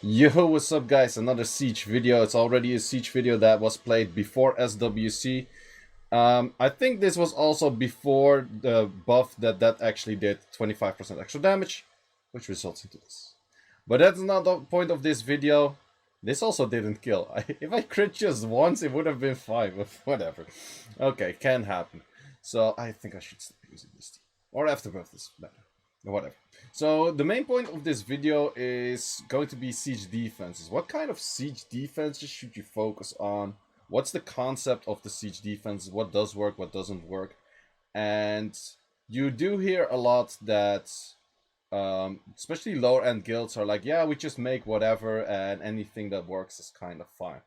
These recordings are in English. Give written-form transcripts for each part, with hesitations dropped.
Yo, what's up guys? Another Siege video. It's already a Siege video that was played before SWC. I think this was also before the buff that actually did 25% extra damage, which results into this. But that's not the point of this video. This also didn't kill. If I crit just once, it would have been fine, but whatever. Okay, can happen. So I think I should stop using this team. Or Afterbirth is better. Whatever. So the main point of this video is going to be siege defenses. What kind of siege defenses should you focus on? What's the concept of the siege defense? What does work, what doesn't work? And you do hear a lot that especially lower end guilds are like, yeah, we just make whatever and anything that works is kind of fine.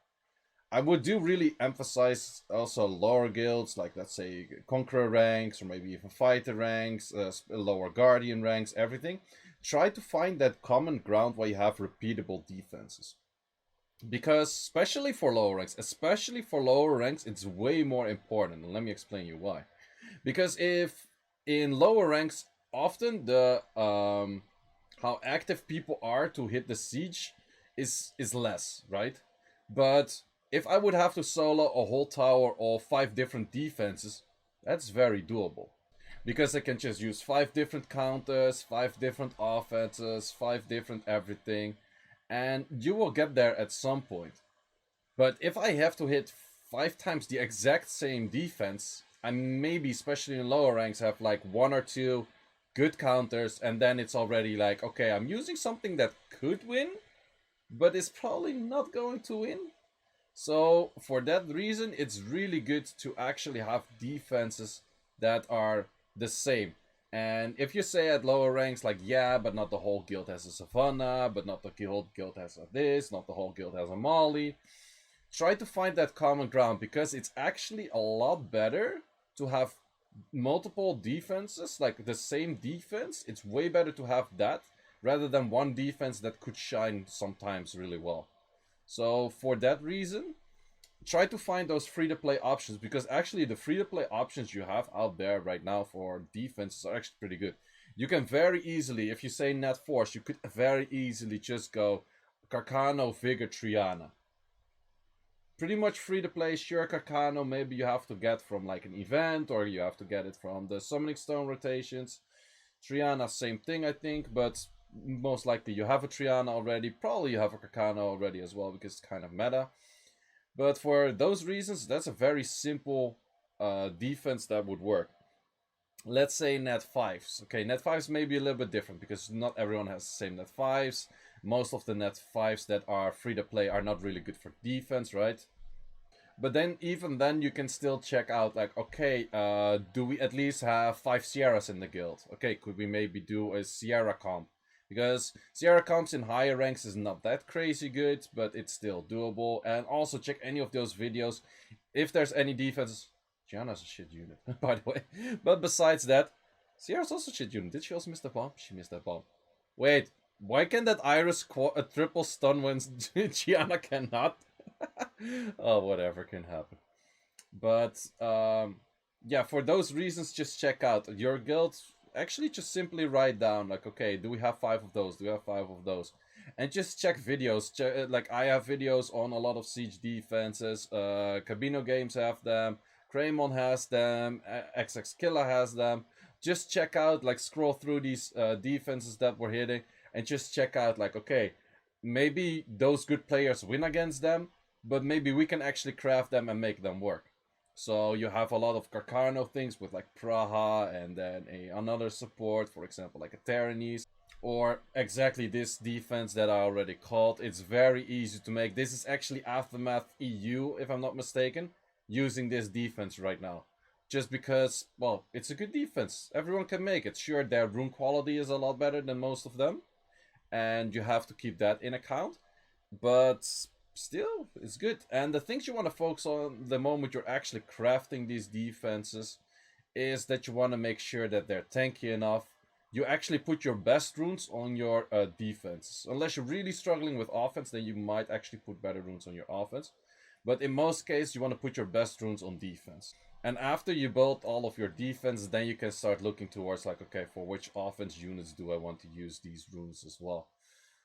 I would do really emphasize also lower guilds, like let's say Conqueror ranks or maybe even Fighter ranks, lower Guardian ranks, everything. Try to find that common ground where you have repeatable defenses. Because especially for lower ranks, it's way more important. And let me explain you why. Because if in lower ranks, often the how active people are to hit the siege is less, right? But if I would have to solo a whole tower of 5 different defenses, that's very doable. Because I can just use 5 different counters, 5 different offenses, 5 different everything, and you will get there at some point. But if I have to hit 5 times the exact same defense, I maybe, especially in lower ranks, have like 1 or 2 good counters, and then it's already like, okay, I'm using something that could win, but it's probably not going to win. So for that reason, it's really good to actually have defenses that are the same. And if you say at lower ranks, like, yeah, but not the whole guild has a Savannah, but not the whole guild has a this, not the whole guild has a Molly, try to find that common ground, because it's actually a lot better to have multiple defenses, like the same defense. It's way better to have that rather than one defense that could shine sometimes really well. So for that reason, try to find those free-to-play options, because actually the free-to-play options you have out there right now for defenses are actually pretty good. You can very easily, if you say net force, you could very easily just go Carcano, Vigor, Triana. Pretty much free-to-play. Sure, Carcano maybe you have to get from like an event, or you have to get it from the Summoning Stone rotations. Triana, same thing I think, but most likely you have a Triana already. Probably you have a Carcano already as well, because it's kind of meta. But for those reasons, that's a very simple defense that would work. Let's say net 5s. Okay, net 5s may be a little bit different, because not everyone has the same net 5s. Most of the net 5s that are free to play are not really good for defense, right? But then, even then, you can still check out, like, okay, do we at least have 5 Sierras in the guild? Okay, could we maybe do a Sierra comp? Because Sierra comps in higher ranks is not that crazy good, but it's still doable. And also check any of those videos. If there's any defense, Gianna's a shit unit, by the way. But besides that, Sierra's also a shit unit. Did she also miss the bomb? She missed that bomb. Wait, why can that Iris a triple stun when Gianna cannot? Oh, whatever can happen. But yeah, for those reasons, just check out your guild. Actually, just simply write down, like, okay, do we have 5 of those? Do we have 5 of those? And just check videos. Like, I have videos on a lot of siege defenses. Cabino Games have them. Kraymon has them. xxKilla has them. Just check out, like, scroll through these defenses that we're hitting, and just check out, like, okay, maybe those good players win against them, but maybe we can actually craft them and make them work. So you have a lot of Carcano things with like Praha, and then another support, for example, like a Terranese, or exactly this defense that I already called. It's very easy to make. This is actually Aftermath EU, if I'm not mistaken, using this defense right now. Just because, well, it's a good defense. Everyone can make it. Sure, their rune quality is a lot better than most of them, and you have to keep that in account. But still, it's good. And the things you want to focus on the moment you're actually crafting these defenses is that you want to make sure that they're tanky enough. You actually put your best runes on your defenses. Unless you're really struggling with offense, then you might actually put better runes on your offense. But in most cases, you want to put your best runes on defense. And after you build all of your defense, then you can start looking towards, like, okay, for which offense units do I want to use these runes as well.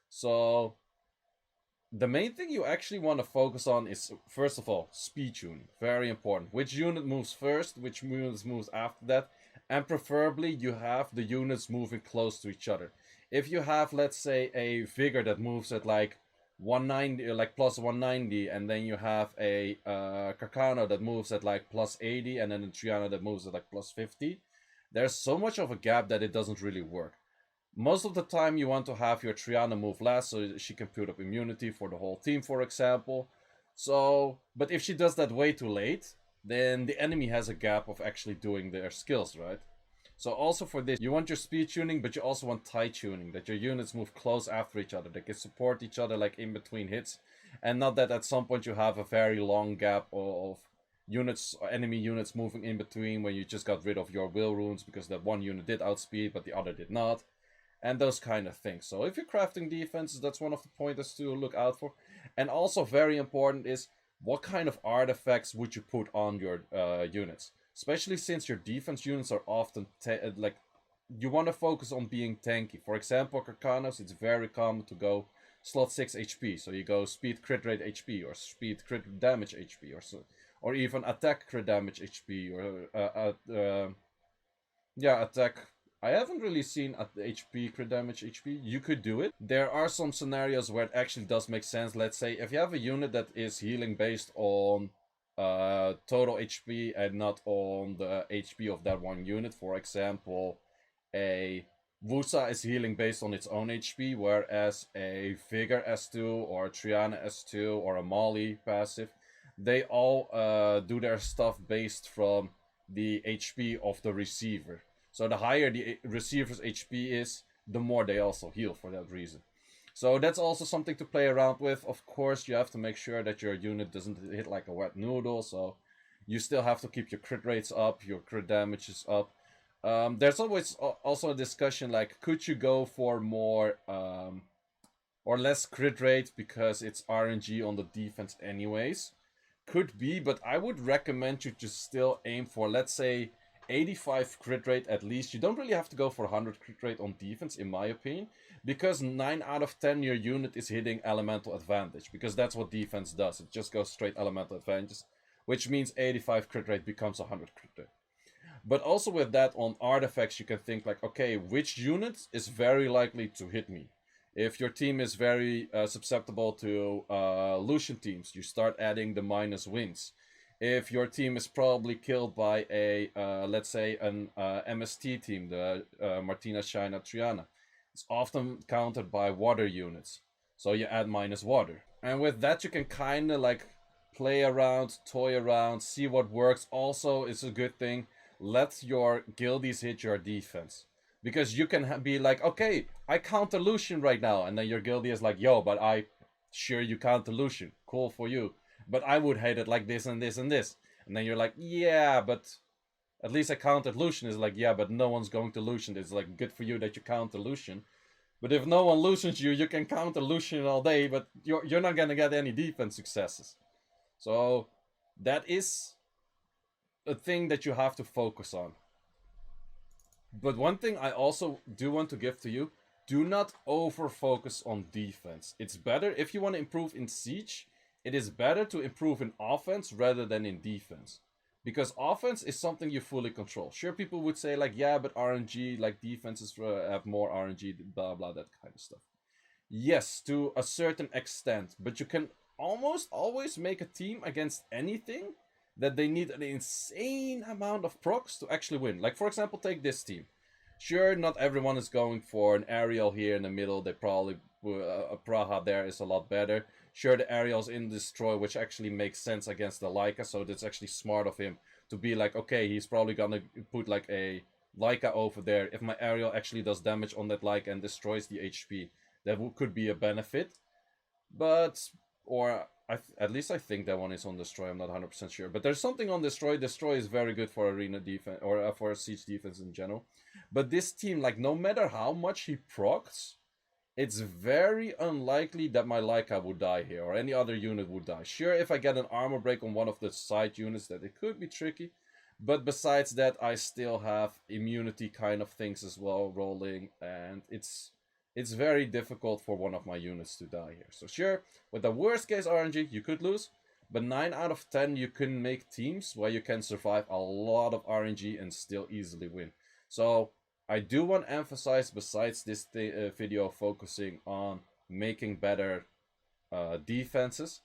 So the main thing you actually want to focus on is, first of all, speed tuning. Very important. Which unit moves first, which units moves after that, and preferably you have the units moving close to each other. If you have, let's say, a Vigor that moves at like 190, like plus 190, and then you have a Kakano that moves at like plus 80, and then a Triana that moves at like plus 50, there's so much of a gap that it doesn't really work. Most of the time you want to have your Triana move last so she can put up immunity for the whole team, for example. So, but if she does that way too late, then the enemy has a gap of actually doing their skills, right? So also for this, you want your speed tuning, but you also want tight tuning, that your units move close after each other, they can support each other like in between hits, and not that at some point you have a very long gap of units, enemy units moving in between when you just got rid of your will runes because that one unit did outspeed but the other did not, and those kind of things. So if you're crafting defenses, that's one of the pointers to look out for. And also very important is what kind of artifacts would you put on your units, especially since your defense units are often like, you want to focus on being tanky. For example, Karkanos, it's very common to go slot 6 HP, so you go speed crit rate HP or speed crit damage HP or even attack crit damage HP or yeah, attack. I haven't really seen at the HP crit damage HP. You could do it. There are some scenarios where it actually does make sense. Let's say if you have a unit that is healing based on total HP and not on the HP of that one unit. For example, a Wusa is healing based on its own HP, whereas a Vigor S2 or a Triana S2 or a Molly passive, they all do their stuff based from the HP of the receiver. So the higher the receiver's HP is, the more they also heal for that reason. So that's also something to play around with. Of course, you have to make sure that your unit doesn't hit like a wet noodle, so you still have to keep your crit rates up, your crit damage is up. There's always also a discussion like, could you go for more or less crit rate because it's RNG on the defense anyways? Could be, but I would recommend you to still aim for, let's say, 85 crit rate at least. You don't really have to go for 100 crit rate on defense, in my opinion, because 9 out of 10 your unit is hitting elemental advantage, because that's what defense does. It just goes straight elemental advantage, which means 85 crit rate becomes 100 crit rate. But also with that, on artifacts, you can think like, okay, which unit is very likely to hit me? If your team is very susceptible to Lucian teams, you start adding the minus wings. If your team is probably killed by a, let's say, an MST team, the Martina, Shaina, Triana, it's often countered by water units. So you add minus water. And with that, you can kind of like play around, toy around, see what works. Also, it's a good thing, let your guildies hit your defense. Because you can be like, okay, I counter Lucian right now. And then your guildie is like, yo, but sure you counter Lucian. Cool for you. But I would hate it like this and this and this. And then you're like, yeah, but at least I countered Lucian. Is like, yeah, but no one's going to Lucian. It's like, good for you that you counter Lucian. But if no one Lucians you, you can counter Lucian all day, but you're not going to get any defense successes. So that is a thing that you have to focus on. But one thing I also do want to give to you, do not over-focus on defense. It's better, if you want to improve in Siege, it is better to improve in offense rather than in defense. Because offense is something you fully control. Sure, people would say like, yeah, but RNG, like defenses have more RNG, blah, blah, that kind of stuff. Yes, to a certain extent. But you can almost always make a team against anything that they need an insane amount of procs to actually win. Like, for example, take this team. Sure, not everyone is going for an aerial here in the middle. They probably, a Praha there is a lot better. Sure, the aerial's in Destroy, which actually makes sense against the Leica, so that's actually smart of him to be like, okay, he's probably gonna put like a Leica over there. If my aerial actually does damage on that Leica and destroys the HP, that could be a benefit. But, or at least I think that one is on Destroy, I'm not 100% sure. But there's something on Destroy. Destroy is very good for arena defense, or for siege defense in general. But this team, like, no matter how much he procs, it's very unlikely that my Leica would die here, or any other unit would die. Sure, if I get an armor break on one of the side units, that it could be tricky. But besides that, I still have immunity kind of things as well rolling, and it's it's very difficult for one of my units to die here. So sure, with the worst case RNG, you could lose, but 9 out of 10 you can make teams where you can survive a lot of RNG and still easily win. So I do want to emphasize, besides this video focusing on making better defenses,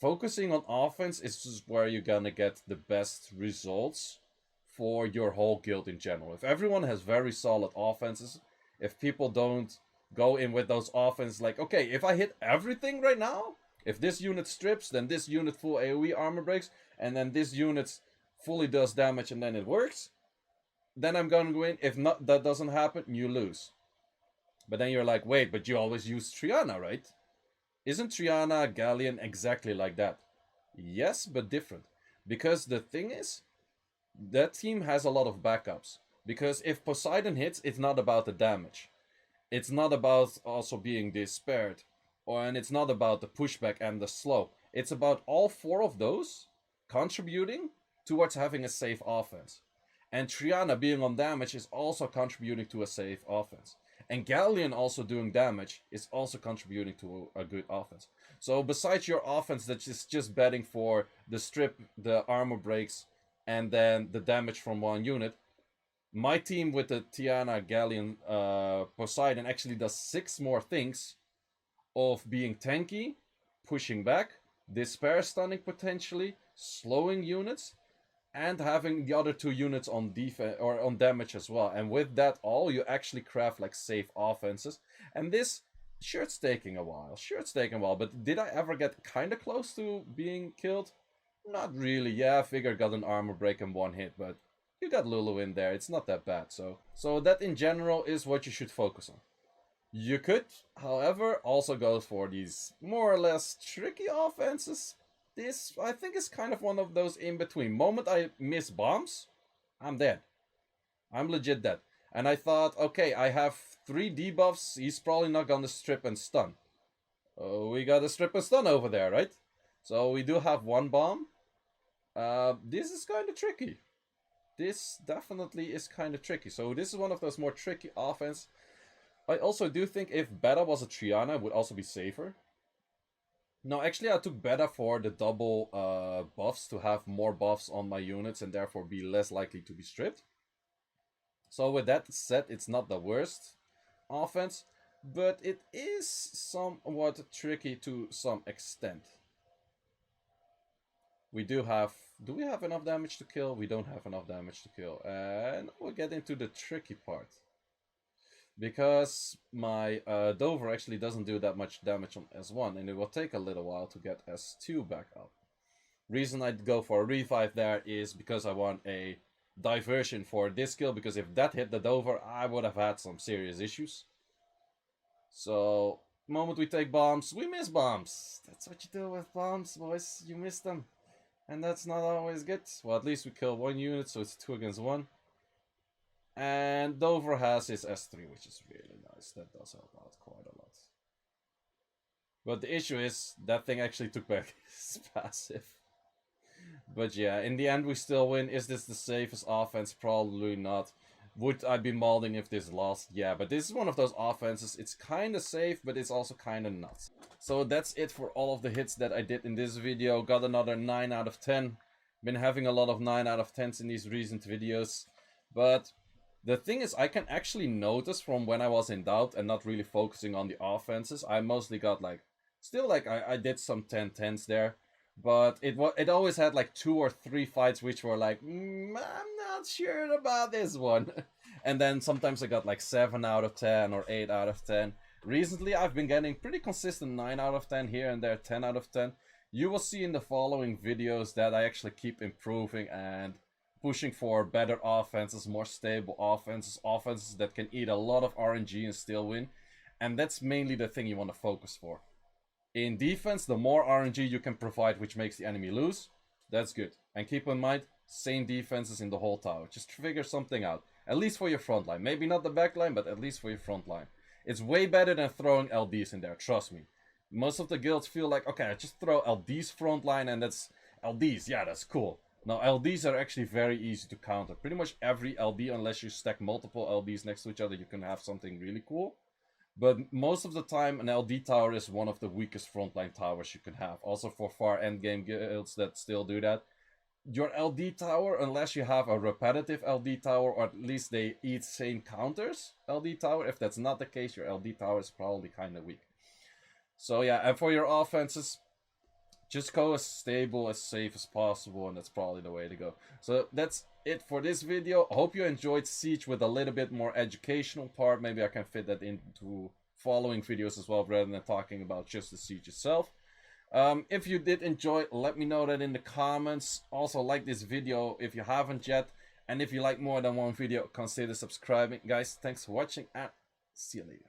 focusing on offense is just where you're gonna get the best results for your whole guild in general. If everyone has very solid offenses, if people don't go in with those offenses like, okay, if I hit everything right now, if this unit strips, then this unit full AoE armor breaks, and then this unit fully does damage and then it works, then I'm gonna win. If not, that doesn't happen, you lose. But then you're like, wait, but you always use Triana, right? Isn't Triana Galleon exactly like that? Yes, but different. Because the thing is, that team has a lot of backups. Because if Poseidon hits, it's not about the damage. It's not about also being despaired. And it's not about the pushback and the slow. It's about all 4 of those contributing towards having a safe offense. And Triana being on damage is also contributing to a safe offense. And Galleon also doing damage is also contributing to a good offense. So besides your offense that is just betting for the strip, the armor breaks, and then the damage from one unit, my team with the Triana, Galleon, Poseidon actually does 6 more things of being tanky, pushing back, despair stunning potentially, slowing units, and having the other 2 units on defense or on damage as well. And with that all, you actually craft like safe offenses. And this, sure, it's taking a while. But did I ever get kind of close to being killed? Not really. Yeah, Figure got an armor break in 1 hit, but you got Lulu in there. It's not that bad. So that in general is what you should focus on. You could, however, also go for these more or less tricky offenses. This, I think, is kind of one of those in-between. Moment I miss bombs, I'm dead. I'm legit dead. And I thought, okay, I have 3 debuffs, he's probably not gonna strip and stun. Oh, we got a strip and stun over there, right? So we do have 1 bomb. This is kind of tricky. This definitely is kind of tricky. So this is one of those more tricky offense. I also do think if Beta was a Triana, it would also be safer. No, actually I took Beta for the double buffs, to have more buffs on my units and therefore be less likely to be stripped. So with that said, it's not the worst offense, but it is somewhat tricky to some extent. We do we have enough damage to kill? We don't have enough damage to kill. And we'll get into the tricky part. Because my Dover actually doesn't do that much damage on S1, and it will take a little while to get S2 back up. Reason I'd go for a revive there is because I want a diversion for this kill, because if that hit the Dover, I would have had some serious issues. So, moment we take bombs, we miss bombs. That's what you do with bombs, boys. You miss them. And that's not always good. Well, at least we kill 1 unit, so it's 2 against 1. And Dover has his S3, which is really nice. That does help out quite a lot. But the issue is, that thing actually took back his passive. But yeah, in the end we still win. Is this the safest offense? Probably not. Would I be malding if this lost? Yeah, but this is one of those offenses. It's kind of safe, but it's also kind of nuts. So that's it for all of the hits that I did in this video. Got another 9 out of 10. Been having a lot of 9 out of 10s in these recent videos. But the thing is, I can actually notice from when I was in doubt and not really focusing on the offenses, I mostly got like, still like I did some 10-10s there, but it always had like 2 or 3 fights which were like, I'm not sure about this one. And then sometimes I got like 7 out of 10 or 8 out of 10. Recently I've been getting pretty consistent 9 out of 10 here and there, 10 out of 10. You will see in the following videos that I actually keep improving and pushing for better offenses, more stable offenses that can eat a lot of RNG and still win. And that's mainly the thing you want to focus for. In defense, the more RNG you can provide, which makes the enemy lose, that's good. And keep in mind, same defenses in the whole tower. Just figure something out. At least for your front line. Maybe not the back line, but at least for your front line. It's way better than throwing LDs in there, trust me. Most of the guilds feel like, okay, I just throw LDs front line and that's LDs, yeah, that's cool. Now, LDs are actually very easy to counter. Pretty much every LD, unless you stack multiple LDs next to each other, you can have something really cool. But most of the time, an LD tower is one of the weakest frontline towers you can have. Also for far endgame guilds that still do that. Your LD tower, unless you have a repetitive LD tower, or at least they eat same counters LD tower, if that's not the case, your LD tower is probably kind of weak. So yeah, and for your offenses, just go as stable, as safe as possible, and that's probably the way to go. So that's it for this video. I hope you enjoyed Siege with a little bit more educational part. Maybe I can fit that into following videos as well, rather than talking about just the Siege itself. If you did enjoy, let me know that in the comments. Also, like this video if you haven't yet. And if you like more than one video, consider subscribing. Guys, thanks for watching and see you later.